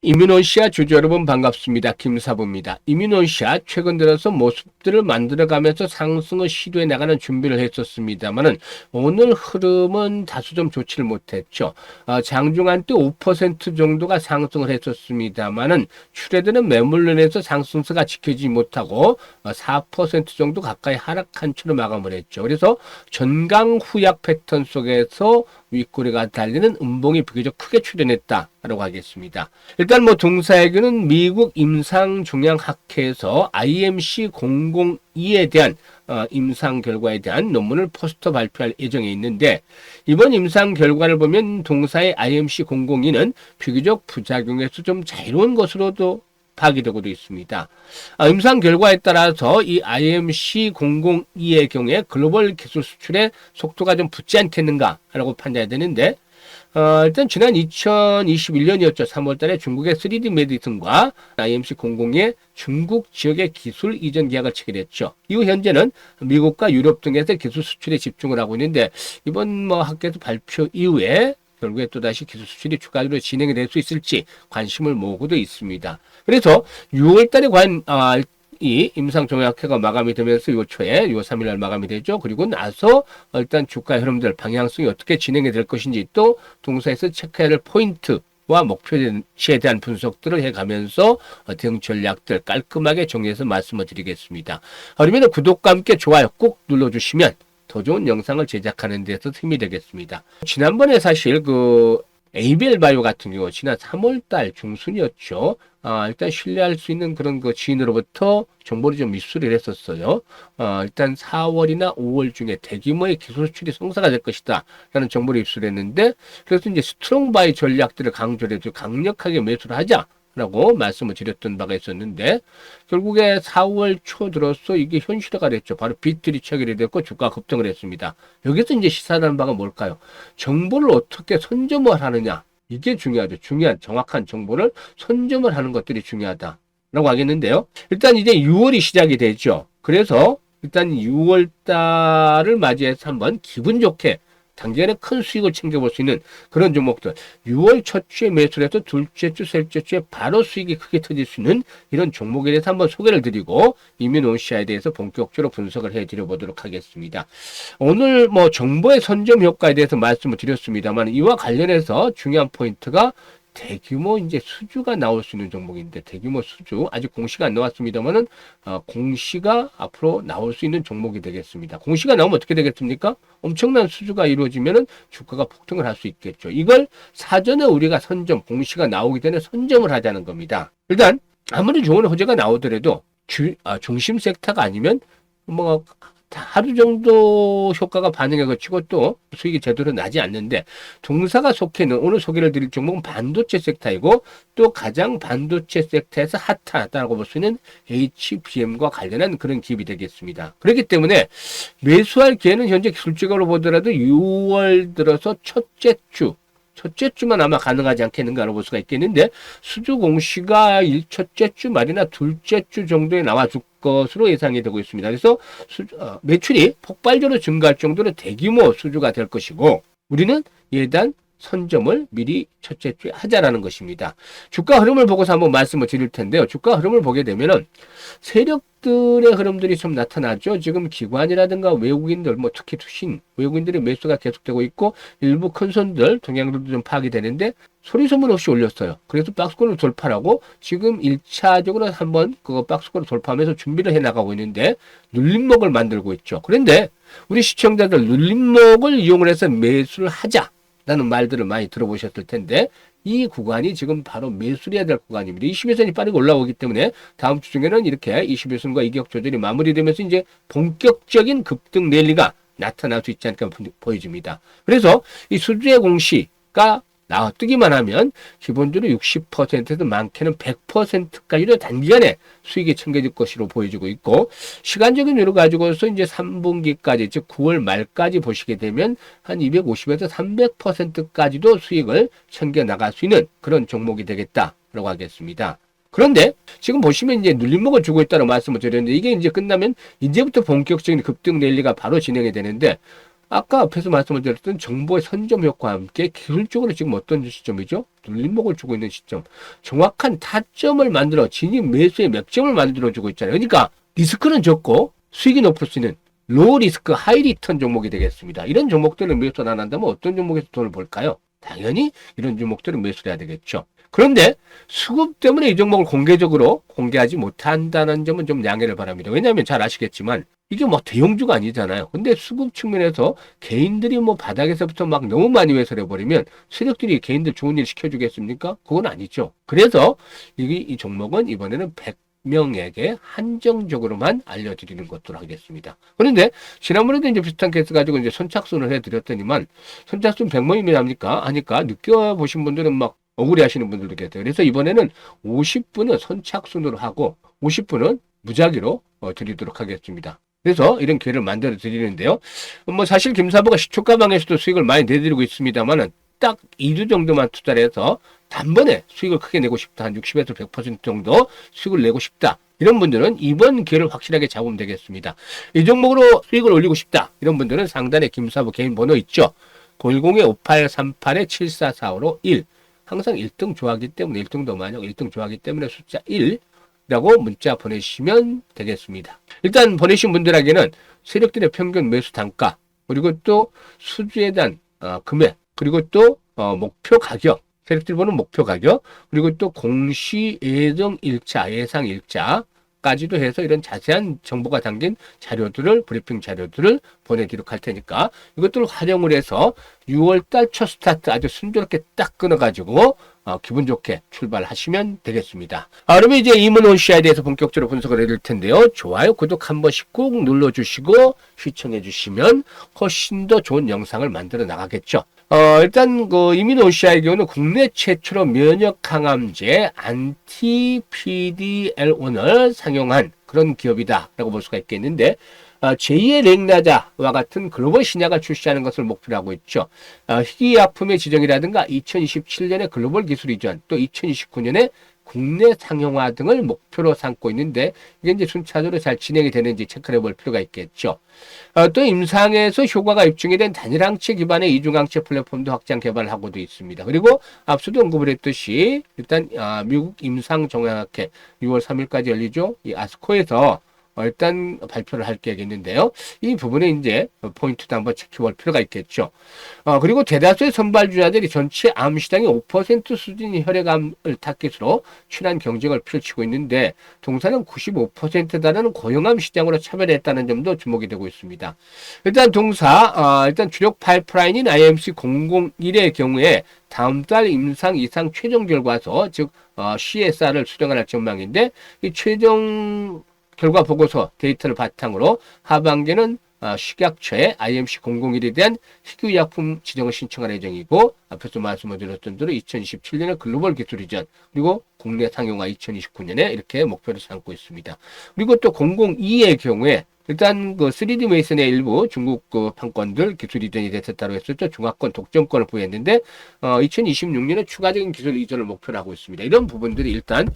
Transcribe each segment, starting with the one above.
이민원시아 주주 여러분 반갑습니다. 김사부입니다. 이민원시아 최근 들어서 모습들을 만들어가면서 상승을 시도해 나가는 준비를 했었습니다만은 오늘 흐름은 다소 좀 좋지를 못했죠. 장중한 때 5% 정도가 상승을 했었습니다만은 출애되는 매물론에서 상승세가 지켜지지 못하고 4% 정도 가까이 하락한 채로 마감을 했죠. 그래서 전강 후약 패턴 속에서 윗꼬리가 달리는 음봉이 비교적 크게 출현했다라고 하겠습니다. 일단 뭐 동사에게는 미국 임상종양학회에서 IMC 002에 대한 임상 결과에 대한 논문을 포스터 발표할 예정에 있는데, 이번 임상 결과를 보면 동사의 IMC 002는 비교적 부작용에서 좀 자유로운 것으로도 파악되고도 있습니다. 임상 결과에 따라서 이 IMC 002의 경우에 글로벌 기술 수출의 속도가 좀 붙지 않겠는가라고 판단해야 되는데, 일단 지난 2021년이었죠. 3월 달에 중국의 3D 메디슨과 IMC 002의 중국 지역의 기술 이전 계약을 체결했죠. 이후 현재는 미국과 유럽 등에서 기술 수출에 집중을 하고 있는데, 이번 학계에서 발표 이후에 결국에 또다시 기술 수출이 추가적으로 진행이 될 수 있을지 관심을 모으고도 있습니다. 그래서 6월 달에 과연 이 임상종약회가 마감이 되면서 요 초에 요 3일날 마감이 되죠. 그리고 나서 일단 주가 흐름들 방향성이 어떻게 진행이 될 것인지, 또 동사에서 체크해야 될 포인트와 목표치에 대한 분석들을 해가면서 대응 전략들 깔끔하게 정리해서 말씀을 드리겠습니다. 그러면 구독과 함께 좋아요 꼭 눌러주시면 더 좋은 영상을 제작하는 데서 힘이 되겠습니다. 지난번에 사실 ABL 바이오 같은 경우 지난 3월달 중순이었죠. 일단 신뢰할 수 있는 그런 지인으로부터 정보를 좀 입수를 했었어요. 일단 4월이나 5월 중에 대규모의 기술 수출이 성사가 될 것이다 라는 정보를 입수를 했는데, 그래서 이제 스트롱 바이 전략들을 강조를 해서 강력하게 매수를 하자 라고 말씀을 드렸던 바가 있었는데, 결국에 4월 초 들어서 이게 현실화가 됐죠. 바로 빗들이 체결이 됐고 주가가 급등을 했습니다. 여기서 이제 시사하는 바가 뭘까요? 정보를 어떻게 선점을 하느냐, 이게 중요하죠. 정확한 정보를 선점을 하는 것들이 중요하다라고 하겠는데요. 일단 이제 6월이 시작이 되죠. 그래서 일단 6월 달을 맞이해서 한번 기분 좋게 단기간에 큰 수익을 챙겨볼 수 있는 그런 종목들, 6월 첫 주에 매수를 해서 둘째 주, 셋째 주에 바로 수익이 크게 터질 수 있는 이런 종목에 대해서 한번 소개를 드리고 이민온시아에 대해서 본격적으로 분석을 해드려 보도록 하겠습니다. 오늘 정보의 선점 효과에 대해서 말씀을 드렸습니다만, 이와 관련해서 중요한 포인트가 대규모 이제 수주가 나올 수 있는 종목인데, 대규모 수주 아직 공시가 안 나왔습니다만은 공시가 앞으로 나올 수 있는 종목이 되겠습니다. 공시가 나오면 어떻게 되겠습니까? 엄청난 수주가 이루어지면은 주가가 폭등을 할 수 있겠죠. 이걸 사전에 우리가 공시가 나오기 전에 선점을 하자는 겁니다. 일단 아무리 좋은 호재가 나오더라도 중심 섹터가 아니면 하루 정도 효과가 반응에 거치고 또 수익이 제대로 나지 않는데, 동사가 속해 있는 오늘 소개를 드릴 종목은 반도체 섹터이고, 또 가장 반도체 섹터에서 핫하다고 볼 수 있는 HBM과 관련한 그런 기업이 되겠습니다. 그렇기 때문에 매수할 기회는 현재 기술적으로 보더라도 6월 들어서 첫째 주만 아마 가능하지 않겠는가로 볼 수가 있겠는데, 수주 공시가 첫째 주 말이나 둘째 주 정도에 나와줄 것으로 예상이 되고 있습니다. 그래서 매출이 폭발적으로 증가할 정도로 대규모 수주가 될 것이고, 우리는 예단 선점을 미리 첫째 주에 하자라는 것입니다. 주가 흐름을 보고서 한번 말씀을 드릴 텐데요. 주가 흐름을 보게 되면은 세력들의 흐름들이 좀 나타나죠. 지금 기관이라든가 외국인들, 특히 투신 외국인들의 매수가 계속되고 있고, 일부 큰 손들 동향들도 좀 파악이 되는데 소리소문 없이 올렸어요. 그래서 박스권을 돌파하고 지금 1차적으로 한번 박스권을 돌파하면서 준비를 해 나가고 있는데, 눌림목을 만들고 있죠. 그런데 우리 시청자들, 눌림목을 이용을 해서 매수를 하자 라는 말들을 많이 들어보셨을 텐데, 이 구간이 지금 바로 매수해야 될 구간입니다. 21선이 빠르게 올라오기 때문에 다음 주 중에는 이렇게 21선과 이격 조절이 마무리되면서 이제 본격적인 급등 랠리가 나타날 수 있지 않을까 보여집니다. 그래서 이 수주의 공시가 뜨기만 하면 기본적으로 60%에서 많게는 100%까지도 단기간에 수익이 챙겨질 것으로 보여지고 있고, 시간적인 요로 가지고서 이제 3분기까지, 즉 9월 말까지 보시게 되면 한 250에서 300%까지도 수익을 챙겨 나갈 수 있는 그런 종목이 되겠다라고 하겠습니다. 그런데 지금 보시면 이제 눌림목을 주고 있다는 말씀을 드렸는데, 이게 이제 끝나면 이제부터 본격적인 급등 랠리가 바로 진행이 되는데, 아까 앞에서 말씀을 드렸던 정보의 선점 효과와 함께 기술적으로 지금 어떤 시점이죠? 눌림목을 주고 있는 시점. 정확한 타점을 만들어 진입 매수의 맥점을 만들어주고 있잖아요. 그러니까 리스크는 적고 수익이 높을 수 있는 로우 리스크 하이 리턴 종목이 되겠습니다. 이런 종목들을 매수를 안 한다면 어떤 종목에서 돈을 벌까요? 당연히 이런 종목들을 매수를 해야 되겠죠. 그런데 수급 때문에 이 종목을 공개적으로 공개하지 못한다는 점은 좀 양해를 바랍니다. 왜냐하면 잘 아시겠지만 이게 뭐 대형주가 아니잖아요. 근데 수급 측면에서 개인들이 뭐 바닥에서부터 막 너무 많이 매수를 해버리면 세력들이 개인들 좋은 일 시켜주겠습니까? 그건 아니죠. 그래서 이 종목은 이번에는 100명에게 한정적으로만 알려드리는 것으로 하겠습니다. 그런데 지난번에도 이제 비슷한 케이스 가지고 이제 선착순을 해드렸더니만 선착순 100명이면 하니까 느껴보신 분들은 막 억울해 하시는 분들도 계세요. 그래서 이번에는 50분은 선착순으로 하고 50분은 무작위로 드리도록 하겠습니다. 그래서 이런 기회를 만들어 드리는데요. 뭐 사실 김사부가 시초가방에서도 수익을 많이 내드리고 있습니다만은 딱 2주 정도만 투자를 해서 단번에 수익을 크게 내고 싶다. 한 60에서 100% 정도 수익을 내고 싶다. 이런 분들은 이번 기회를 확실하게 잡으면 되겠습니다. 이 종목으로 수익을 올리고 싶다. 이런 분들은 상단에 김사부 개인 번호 있죠. 010-5838-7445로 1. 항상 1등 좋아하기 때문에 1등도 만약 1등 좋아하기 때문에 숫자 1라고 문자 보내시면 되겠습니다. 일단 보내신 분들에게는 세력들의 평균 매수 단가 그리고 또 수주에 대한 금액 그리고 또 목표 가격 세력들이 보는 목표 가격 그리고 또 공시 예정 일자 예상 일자까지도 해서 이런 자세한 정보가 담긴 자료들을 브리핑 자료들을 보내드리도록 할 테니까 이것들을 활용을 해서 6월달 첫 스타트 아주 순조롭게 딱 끊어가지고 기분 좋게 출발하시면 되겠습니다. 그러면 이제 이문온씨에 대해서 본격적으로 분석을 해드릴 텐데요. 좋아요, 구독 한 번씩 꼭 눌러주시고 시청해주시면 훨씬 더 좋은 영상을 만들어 나가겠죠. 일단 이민오시아의 경우는 국내 최초로 면역 항암제 안티-PD-L1을 상용한 그런 기업이다라고 볼 수가 있겠는데 제2의 렉나자와 같은 글로벌 신약을 출시하는 것을 목표로 하고 있죠. 희귀약품의 지정이라든가 2027년에 글로벌 기술 이전, 또 2029년에 국내 상용화 등을 목표로 삼고 있는데 이게 이제 순차적으로 잘 진행이 되는지 체크를 해볼 필요가 있겠죠. 또 임상에서 효과가 입증이 된 단일항체 기반의 이중항체 플랫폼도 확장 개발을 하고도 있습니다. 그리고 앞서도 언급을 했듯이 일단 미국 임상정형학회 6월 3일까지 열리죠. 이 아스코에서 일단 발표를 할 계획인데요. 이 부분에 이제 포인트도 한번 체크해볼 필요가 있겠죠. 그리고 대다수의 선발주자들이 전체 암 시장의 5% 수준의 혈액암을 타깃으로 친한 경쟁을 펼치고 있는데 동사는 95%에 달하는 고형암 시장으로 차별했다는 점도 주목이 되고 있습니다. 일단 일단 주력 파이프라인인 IMC001의 경우에 다음 달 임상 이상 최종 결과서 즉 CSR을 수령할 전망인데 이 최종 결과 보고서 데이터를 바탕으로 하반기는 식약처에 IMC001에 대한 희귀약품 지정을 신청할 예정이고 앞에서 말씀을 드렸던 대로 2027년에 글로벌 기술 이전 그리고 국내 상용화 2029년에 이렇게 목표를 삼고 있습니다. 그리고 또 002의 경우에 일단 3D 메이슨의 일부 중국 판권들 기술 이전이 됐었다고 했었죠. 중화권 독점권을 부여했는데 2026년에 추가적인 기술 이전을 목표로 하고 있습니다. 이런 부분들이 일단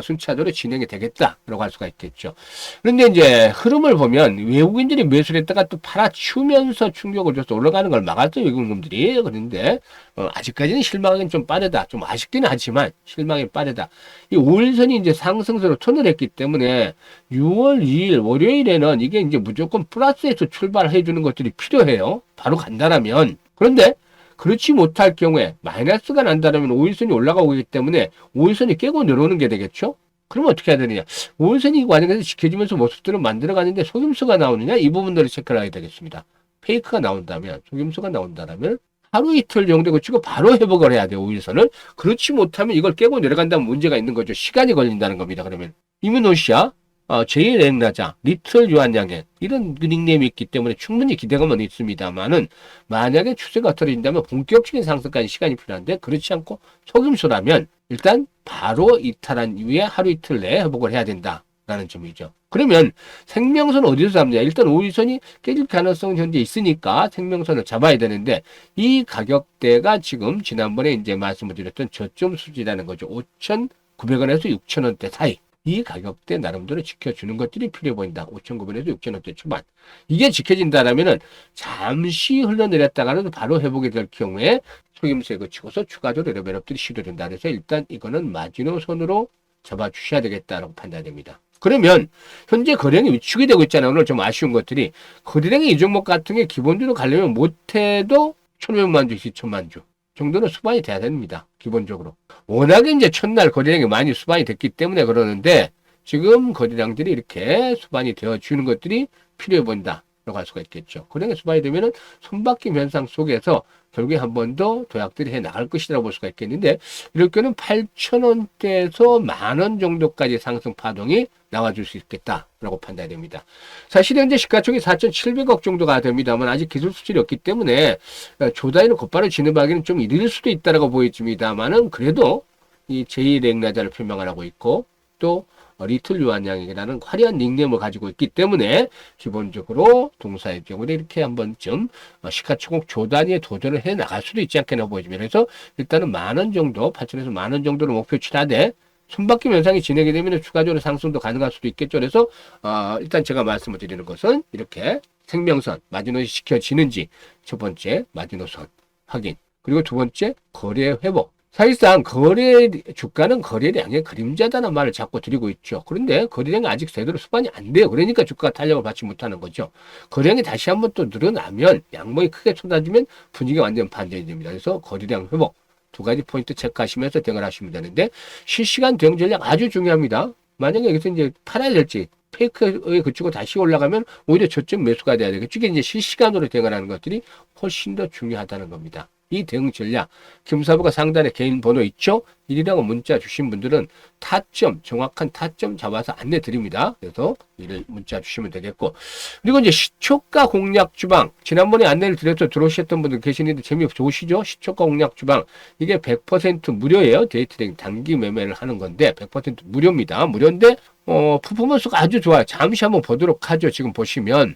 순차적으로 진행이 되겠다라고 할 수가 있겠죠. 그런데 이제 흐름을 보면 외국인들이 매수를 했다가 또 팔아치우면서 충격을 줘서 올라가는 걸 막았죠. 외국인들이. 그런데 아직까지는 실망하기는 좀 빠르다. 좀 아쉽기는 하지만 실망이 빠르다. 이 5일선이 이제 상승세로 턴을 했기 때문에 6월 2일 월요일에는 이게 이제 무조건 플러스에서 출발해 주는 것들이 필요해요. 바로 간다라면. 그런데 그렇지 못할 경우에 마이너스가 난다라면 5일선이 올라가고 있기 때문에 5일선이 깨고 내려오는 게 되겠죠? 그러면 어떻게 해야 되느냐? 5일선이 과정에서 지켜지면서 모습들을 만들어가는데 속임수가 나오느냐? 이 부분들을 체크를 해야 되겠습니다. 페이크가 나온다면, 속임수가 나온다면 하루 이틀 정도 거치고 바로 회복을 해야 돼요. 5일선을. 그렇지 못하면 이걸 깨고 내려간다면 문제가 있는 거죠. 시간이 걸린다는 겁니다. 그러면 이문호시아 제1 앵라자, 리틀 유한양행 이런 닉네임이 있기 때문에 충분히 기대감은 있습니다만은 만약에 추세가 떨어진다면 본격적인 상승까지 시간이 필요한데 그렇지 않고 속임수라면 일단 바로 이탈한 이후에 하루 이틀 내에 회복을 해야 된다라는 점이죠. 그러면 생명선 어디서 잡느냐? 일단 5일선이 깨질 가능성은 현재 있으니까 생명선을 잡아야 되는데 이 가격대가 지금 지난번에 이제 말씀을 드렸던 저점 수지라는 거죠. 5,900원에서 6,000원대 사이. 이 가격대 나름대로 지켜주는 것들이 필요해 보인다. 5,900원에서 6,000원대 초반. 이게 지켜진다라면은 잠시 흘러내렸다가는 바로 회복이 될 경우에 속임수에 그치고서 추가적으로 레벨업들이 시도된다. 그래서 일단 이거는 마지노선으로 잡아주셔야 되겠다라고 판단됩니다. 그러면 현재 거래량이 위축이 되고 있잖아요. 오늘 좀 아쉬운 것들이 거래량이 이 종목 같은 게 기본적으로 가려면 못해도 1,500만 주, 2,000만 주 정도는 수반이 돼야 됩니다. 기본적으로. 워낙에 이제 첫날 거래량이 많이 수반이 됐기 때문에 그러는데 지금 거래량들이 이렇게 수반이 되어주는 것들이 필요해 보인다. 라고 할 수가 있겠죠. 거래량이 수반이 되면은 손바뀜 현상 속에서 결국에 한 번 더 도약들이 해 나갈 것이라고 볼 수가 있겠는데 이럴 경우는 8,000원대에서 10,000원 정도까지 상승 파동이 나와줄 수 있겠다라고 판단이 됩니다. 사실 현재 시가총이 4,700억 정도가 됩니다만 아직 기술 수출이 없기 때문에 조단위로 곧바로 진입하기는 좀 이를 수도 있다라고 보여집니다만은 그래도 이 제2랭라자를 표명하고 있고 또 리틀 유한양이라는 화려한 닉네임을 가지고 있기 때문에 기본적으로 동사의 경우에 이렇게 한 번쯤 시가총액 조단위에 도전을 해 나갈 수도 있지 않겠나 보여집니다. 그래서 일단은 10,000원 정도, 8,000에서 10,000원 정도를 목표치를 하되 손바뀜 현상이 진행이 되면 추가적으로 상승도 가능할 수도 있겠죠. 그래서 일단 제가 말씀을 드리는 것은 이렇게 생명선, 마지노선이 지켜지는지 첫 번째 마지노선 확인, 그리고 두 번째 거래 회복. 사실상 주가는 거래량의 그림자다는 말을 자꾸 드리고 있죠. 그런데 거래량이 아직 제대로 수반이 안 돼요. 그러니까 주가가 탄력을 받지 못하는 거죠. 거래량이 다시 한번 또 늘어나면 양봉이 크게 쏟아지면 분위기가 완전 반전이 됩니다. 그래서 거래량 회복 두 가지 포인트 체크하시면서 대응을 하시면 되는데 실시간 대응 전략 아주 중요합니다. 만약에 여기서 이제 팔아야 될지 페이크에 그치고 다시 올라가면 오히려 저점 매수가 돼야 되겠죠. 이게 이제 실시간으로 대응을 하는 것들이 훨씬 더 중요하다는 겁니다. 이 대응 전략, 김사부가 상단에 개인 번호 있죠? 1이라고 문자 주신 분들은 정확한 타점 잡아서 안내 드립니다. 그래서 이를 문자 주시면 되겠고. 그리고 이제 시초가 공략 주방. 지난번에 안내를 드려서 들어오셨던 분들 계시는데 재미 좋으시죠? 시초가 공략 주방. 이게 100% 무료예요. 데이트링 단기 매매를 하는 건데 100% 무료입니다. 무료인데, 퍼포먼스가 아주 좋아요. 잠시 한번 보도록 하죠. 지금 보시면.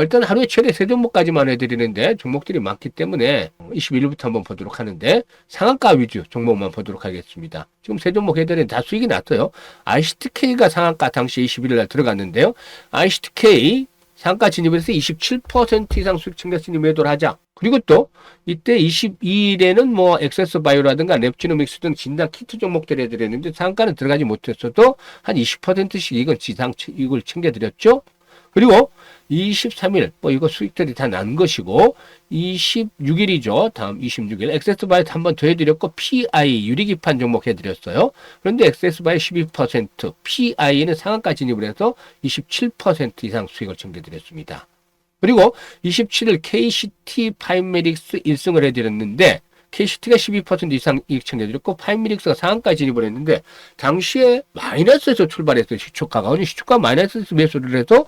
일단 하루에 최대 3종목까지만 해드리는데 종목들이 많기 때문에 21일부터 한번 보도록 하는데 상한가 위주 종목만 보도록 하겠습니다. 지금 3종목 해드리는데 다 수익이 났어요. ICTK가 상한가 당시 21일 날 들어갔는데요. ICTK 상한가 진입에서 27% 이상 수익 챙겼으니 매도를 하자. 그리고 또 이때 22일에는 뭐 액세스바이오라든가 랩지노믹스 등 진단 키트 종목들 해드렸는데 상한가는 들어가지 못했어도 한 20%씩 이걸 챙겨드렸죠. 그리고 23일, 이거 수익들이 다 난 것이고, 26일이죠. 다음 26일. 액세스바이오 한번 더 해드렸고, PI, 유리기판 종목 해드렸어요. 그런데 액세스바이오 12%, PI는 상한가 진입을 해서 27% 이상 수익을 챙겨드렸습니다. 그리고 27일 KCT 파이메릭스 1승을 해드렸는데, KCT가 12% 이상 이익 챙겨드렸고, 파이메릭스가 상한가 진입을 했는데, 당시에 마이너스에서 출발했어요. 시초가가. 시초가 마이너스에서 매수를 해서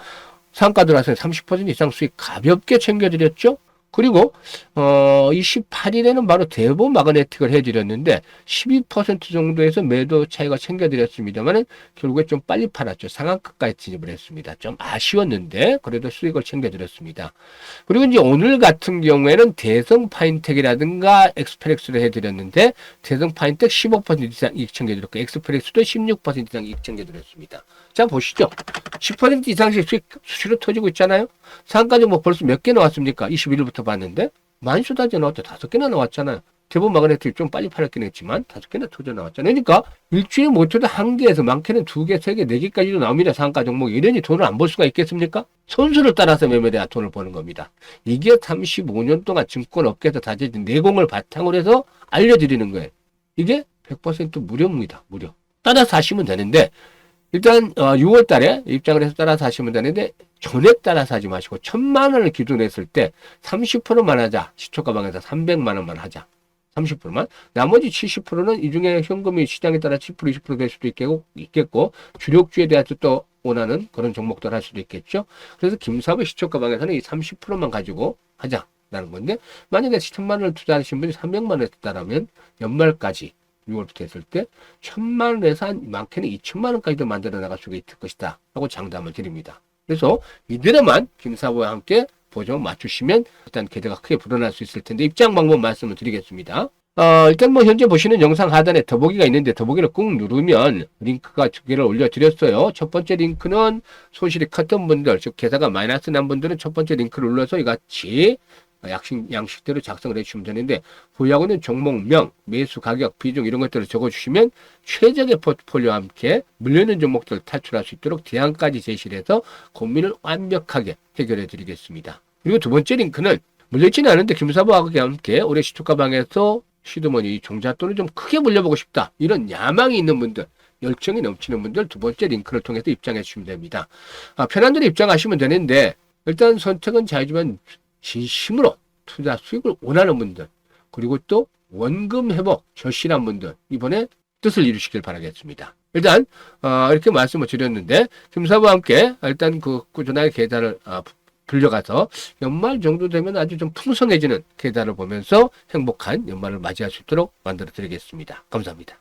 상한가 들어와서 30% 이상 수익 가볍게 챙겨드렸죠. 그리고 28일에는 바로 대본 마그네틱을 해드렸는데 12% 정도에서 매도 차이가 챙겨드렸습니다만 결국에 좀 빨리 팔았죠. 상한가까지 진입을 했습니다. 좀 아쉬웠는데 그래도 수익을 챙겨드렸습니다. 그리고 이제 오늘 같은 경우에는 대성 파인텍이라든가 엑스프렉스를 해드렸는데 대성 파인텍 15% 이상 이익 챙겨드렸고 엑스프렉스도 16% 이상 이익 챙겨드렸습니다. 자 보시죠. 10% 이상씩 수익 수시로 터지고 있잖아요. 상한가 종목 벌써 몇 개 나왔습니까? 21일부터 봤는데 많이 쏟아져 나왔죠. 5개나 나왔잖아요. 대본 마그네틱 좀 빨리 팔았긴 했지만 5개나 터져 나왔잖아요. 그러니까 일주일에 못해도 1개에서 많게는 2개, 3개, 4개까지도 나옵니다. 상한가 종목이. 이러니 돈을 안 벌 수가 있겠습니까? 선수를 따라서 매매돼야 돈을 버는 겁니다. 이게 35년 동안 증권업계에서 다져진 내공을 바탕으로 해서 알려드리는 거예요. 이게 100% 무료입니다. 무료. 따라서 하시면 되는데 일단 6월 달에 입장을 해서 따라서 하시면 되는데 전액 따라서 하지 마시고 1,000만 원을 기준으로 했을 때 30%만 하자. 시초가방에서 300만 원만 하자. 30%만. 나머지 70%는 이 중에 현금이 시장에 따라 10%, 20%될 수도 있겠고 주력주에 대해서 또 원하는 그런 종목들 할 수도 있겠죠. 그래서 김사부 시초가방에서는 이 30%만 가지고 하자라는 건데 만약에 1,000만 원을 투자하신 분이 300만 원을 했다라면 연말까지 6월부터 했을 때 1,000만 원에서 한 많게는 2,000만 원까지도 만들어 나갈 수가 있을 것이다 라고 장담을 드립니다. 그래서 이들에만 김사부와 함께 보조 맞추시면 일단 계좌가 크게 불어날 수 있을 텐데 입장 방법 말씀을 드리겠습니다. 일단 뭐 현재 보시는 영상 하단에 더보기가 있는데 더보기를 꾹 누르면 링크가 두 개를 올려드렸어요. 첫 번째 링크는 손실이 컸던 분들, 즉 계좌가 마이너스 난 분들은 첫 번째 링크를 눌러서 이같이 양식대로 작성을 해주시면 되는데, 보유하고 있는 종목명, 매수 가격, 비중 이런 것들을 적어주시면 최적의 포트폴리오와 함께 물려있는 종목들을 탈출할 수 있도록 대안까지 제시를 해서 고민을 완벽하게 해결해 드리겠습니다. 그리고 두 번째 링크는 물려있지는 않은데 김사부와 함께 올해 시초가방에서 시드머니 종잣돈을 좀 크게 물려보고 싶다, 이런 야망이 있는 분들, 열정이 넘치는 분들 두 번째 링크를 통해서 입장해 주시면 됩니다. 편한 대로 입장하시면 되는데, 일단 선택은 자유지만 진심으로 투자 수익을 원하는 분들, 그리고 또 원금 회복 절실한 분들, 이번에 뜻을 이루시길 바라겠습니다. 일단 이렇게 말씀을 드렸는데, 김사부와 함께 일단 그 꾸준하게 계좌를 불려가서 연말 정도 되면 아주 좀 풍성해지는 계좌를 보면서 행복한 연말을 맞이할 수 있도록 만들어 드리겠습니다. 감사합니다.